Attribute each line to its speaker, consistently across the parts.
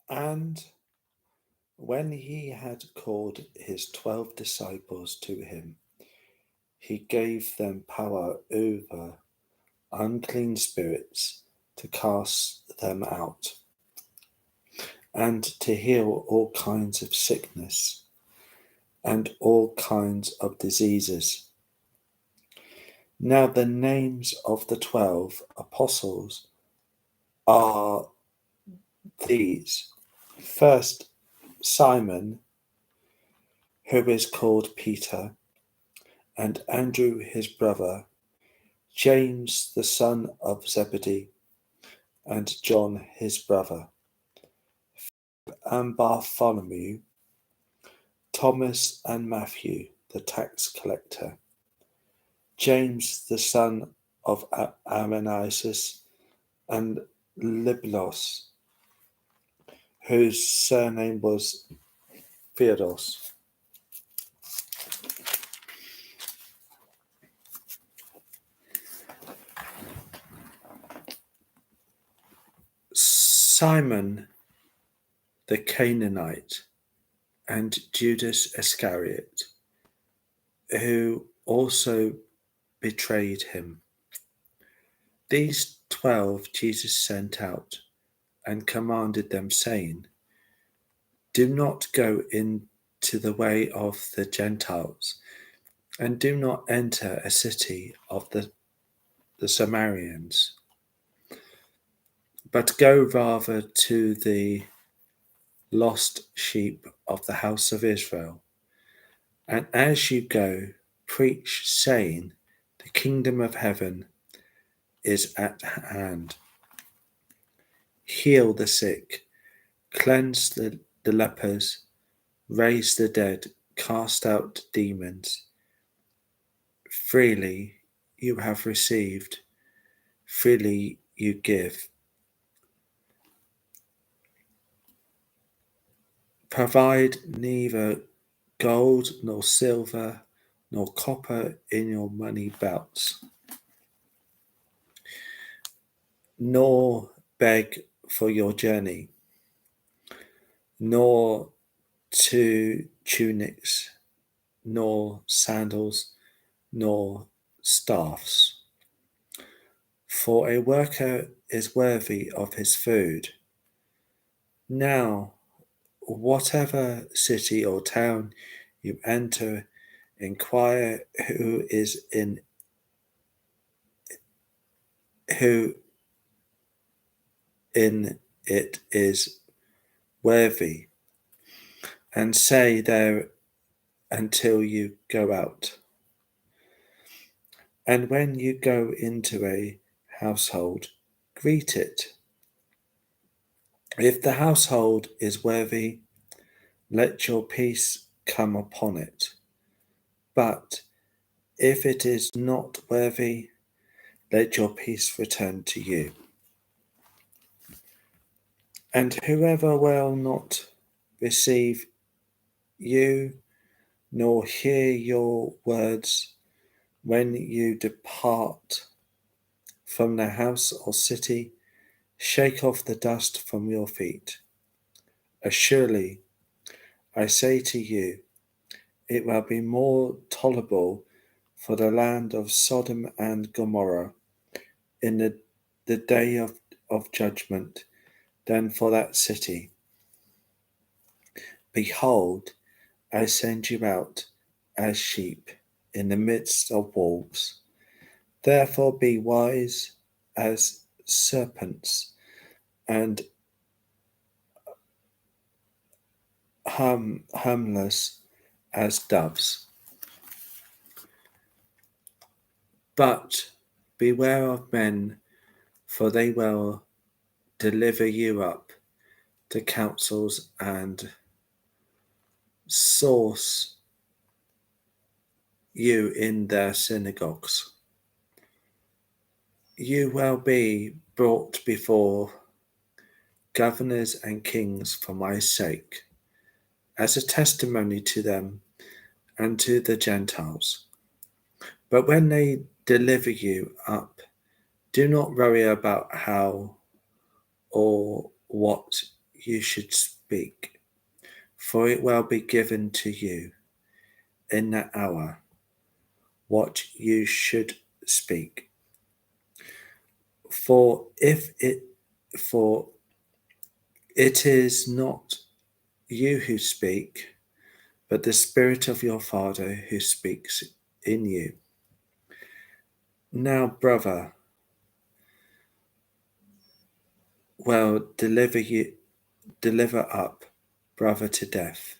Speaker 1: And when he had called his 12 disciples to him, he gave them power over unclean spirits to cast them out and to heal all kinds of sickness and all kinds of diseases. Now the names of the 12 apostles are these: first, Simon, who is called Peter, and Andrew his brother, James the son of Zebedee, and John his brother, and Bartholomew, Thomas and Matthew the tax collector, James the son of Amanias, and Liblos, whose surname was Theodos. Simon the Canaanite, and Judas Iscariot, who also betrayed him. These 12 Jesus sent out and commanded them, saying, "Do not go into the way of the Gentiles, and do not enter a city of the Samaritans, but go rather to the lost sheep of the house of Israel. And as you go, preach, saying, the kingdom of heaven is at hand. Heal the sick, cleanse the lepers, raise the dead, cast out demons. Freely you have received, freely you give. Provide neither gold nor silver nor copper in your money belts, nor beg for your journey, nor two tunics, nor sandals, nor staffs. For a worker is worthy of his food. Now, whatever city or town you enter, inquire who in it is worthy, and stay there until you go out. And when you go into a household, greet it. If the household is worthy, let your peace come upon it. But if it is not worthy, let your peace return to you. And whoever will not receive you nor hear your words when you depart from the house or city, shake off the dust from your feet. Surely, I say to you, it will be more tolerable for the land of Sodom and Gomorrah in the day of judgment than for that city. Behold, I send you out as sheep in the midst of wolves. Therefore be wise as serpents and harmless as doves. But beware of men, for they will deliver you up to councils and source you in their synagogues. You will be brought before governors and kings for my sake, as a testimony to them and to the Gentiles. But when they deliver you up, do not worry about how or what you should speak, for it will be given to you in that hour what you should speak. For it is not you who speak, but the Spirit of your Father who speaks in you. Now, brother, will deliver up brother to death,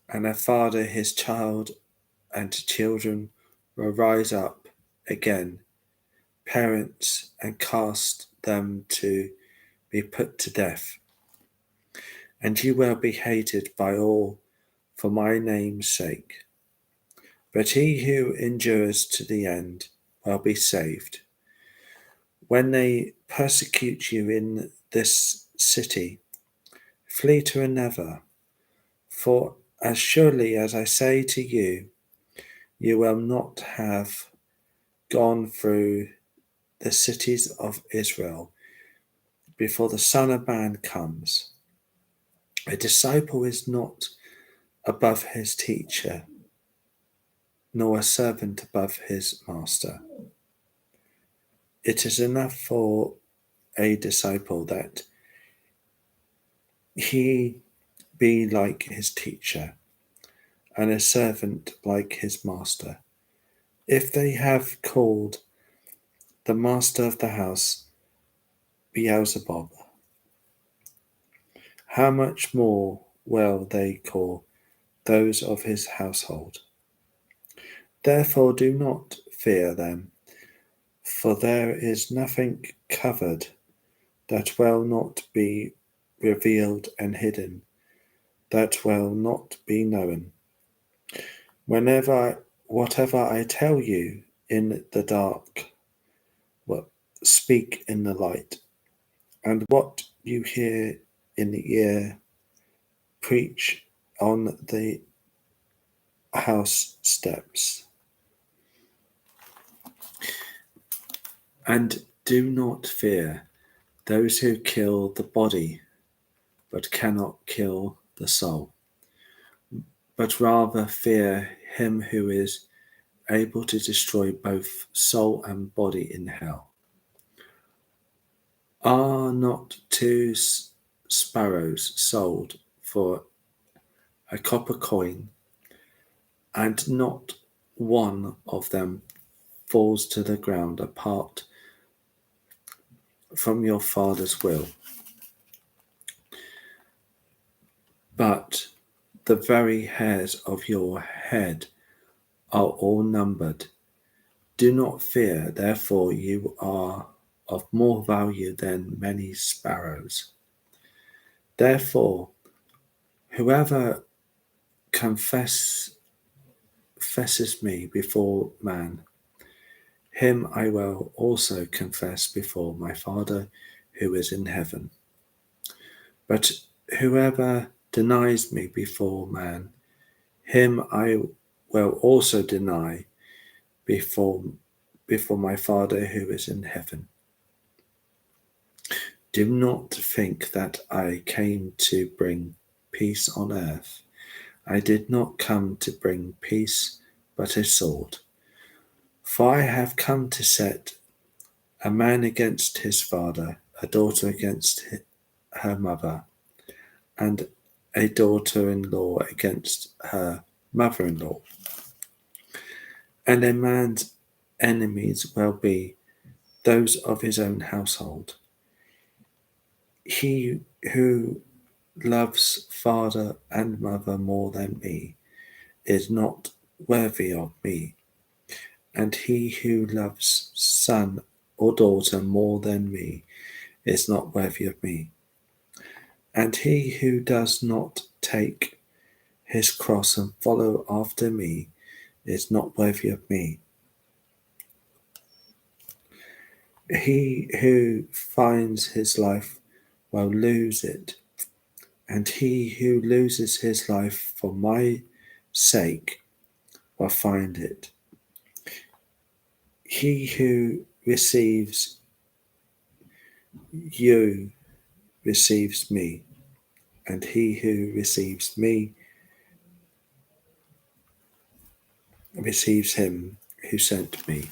Speaker 1: and a father his child, and children will rise up again, parents, and cast them to be put to death. And you will be hated by all for my name's sake. But he who endures to the end will be saved. When they persecute you in this city, flee to another. For as surely as I say to you, you will not have gone through the cities of Israel before the Son of Man comes. A disciple is not above his teacher, nor a servant above his master. It is enough for a disciple that he be like his teacher, and a servant like his master. If they have called the master of the house Beelzebub, how much more will they call those of his household? Therefore do not fear them, for there is nothing covered that will not be revealed, and hidden that will not be known. Whatever I tell you in the dark, speak in the light, and what you hear in the ear, preach on the house steps. And do not fear those who kill the body, but cannot kill the soul, but rather fear him who is able to destroy both soul and body in hell. Are not two sparrows sold for a copper coin, and not one of them falls to the ground apart from your Father's will? But the very hairs of your head are all numbered. Do not fear, therefore you are of more value than many sparrows. Therefore, whoever confesses me before man, him I will also confess before my Father who is in heaven. But whoever denies me before man, him I will also deny before my Father who is in heaven. Do not think that I came to bring peace on earth. I did not come to bring peace, but a sword. For I have come to set a man against his father, a daughter against her mother, and a daughter-in-law against her mother-in-law. And a man's enemies will be those of his own household. He who loves father and mother more than me is not worthy of me, and he who loves son or daughter more than me is not worthy of me. And he who does not take his cross and follow after me is not worthy of me. He who finds his life will lose it, and he who loses his life for my sake will find it. He who receives you receives me, and he who receives me receives him who sent me.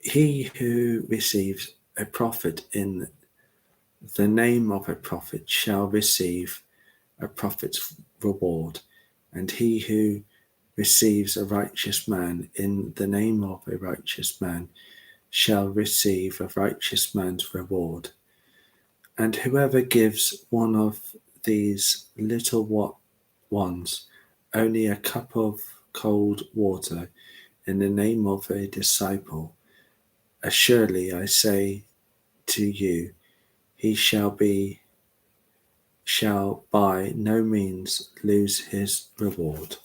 Speaker 1: He who receives a prophet in the name of a prophet shall receive a prophet's reward, and he who receives a righteous man in the name of a righteous man shall receive a righteous man's reward. And whoever gives one of these little ones only a cup of cold water in the name of a disciple, assuredly I say to you, he shall by no means lose his reward.